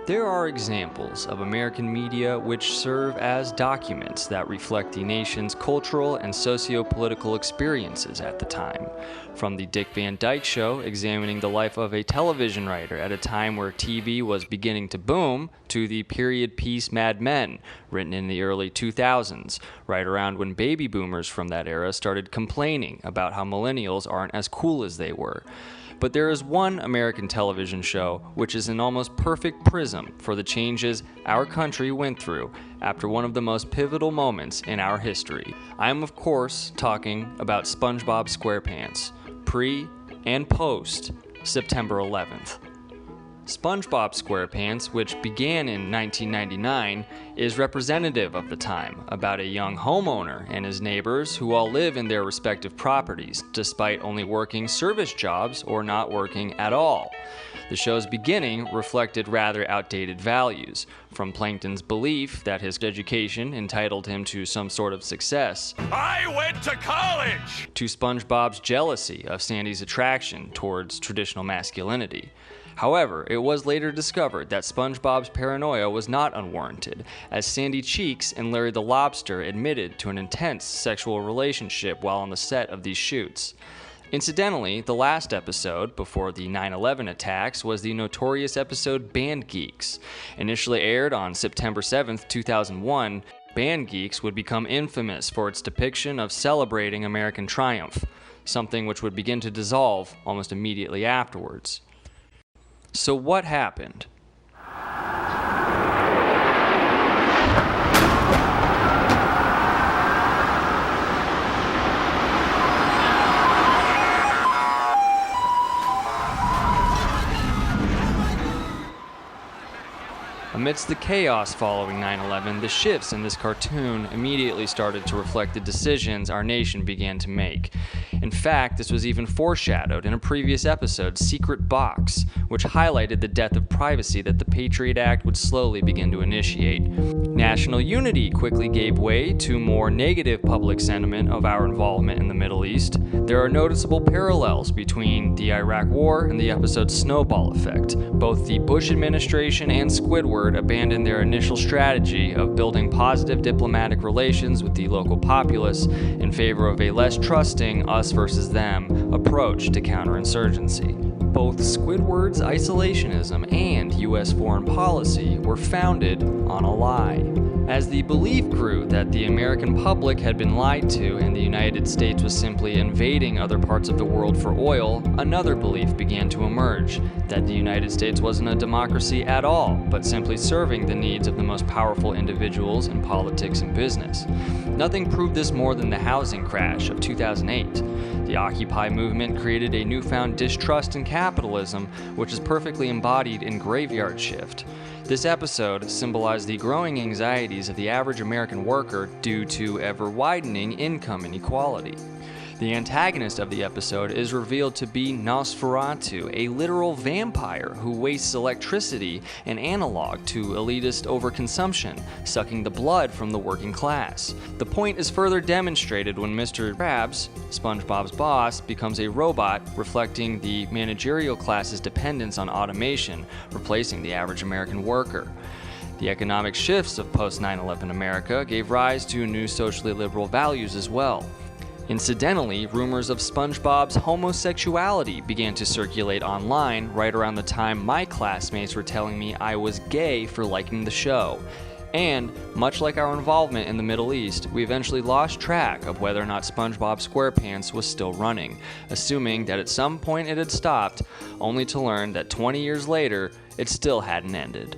There are examples of American media which serve as documents that reflect the nation's cultural and socio-political experiences at the time. From the Dick Van Dyke Show, examining the life of a television writer at a time where TV was beginning to boom, to the period piece Mad Men, written in the early 2000s, right around when baby boomers from that era started complaining about how millennials aren't as cool as they were. But there is one American television show which is an almost perfect prism for the changes our country went through after one of the most pivotal moments in our history. I am, of course, talking about Spongebob SquarePants, pre and post September 11th. Spongebob SquarePants, which began in 1999, is representative of the time, about a young homeowner and his neighbors who all live in their respective properties, despite only working service jobs or not working at all. The show's beginning reflected rather outdated values, from Plankton's belief that his education entitled him to some sort of success. I went to college! To SpongeBob's jealousy of Sandy's attraction towards traditional masculinity. However, it was later discovered that SpongeBob's paranoia was not unwarranted, as Sandy Cheeks and Larry the Lobster admitted to an intense sexual relationship while on the set of these shoots. Incidentally, the last episode, before the 9/11 attacks, was the notorious episode Band Geeks. Initially aired on September 7, 2001, Band Geeks would become infamous for its depiction of celebrating American triumph, something which would begin to dissolve almost immediately afterwards. So what happened? Amidst the chaos following 9/11, the shifts in this cartoon immediately started to reflect the decisions our nation began to make. In fact, this was even foreshadowed in a previous episode, Secret Box, which highlighted the death of privacy that the Patriot Act would slowly begin to initiate. National unity quickly gave way to more negative public sentiment of our involvement in the Middle East. There are noticeable parallels between the Iraq War and the episode Snowball Effect. Both the Bush administration and Squidward abandoned their initial strategy of building positive diplomatic relations with the local populace in favor of a less trusting us versus them approach to counterinsurgency. Both Squidward's isolationism and U.S. foreign policy were founded on a lie. As the belief grew that the American public had been lied to and the United States was simply invading other parts of the world for oil, another belief began to emerge, that the United States wasn't a democracy at all, but simply serving the needs of the most powerful individuals in politics and business. Nothing proved this more than the housing crash of 2008. The Occupy movement created a newfound distrust in capitalism, which is perfectly embodied in Graveyard Shift. This episode symbolized the growing anxieties of the average American worker due to ever-widening income inequality. The antagonist of the episode is revealed to be Nosferatu, a literal vampire who wastes electricity and analog to elitist overconsumption, sucking the blood from the working class. The point is further demonstrated when Mr. Krabs, SpongeBob's boss, becomes a robot, reflecting the managerial class's dependence on automation, replacing the average American worker. The economic shifts of post-9/11 America gave rise to new socially liberal values as well. Incidentally, rumors of SpongeBob's homosexuality began to circulate online right around the time my classmates were telling me I was gay for liking the show. And, much like our involvement in the Middle East, we eventually lost track of whether or not Spongebob SquarePants was still running, assuming that at some point it had stopped, only to learn that 20 years later, it still hadn't ended.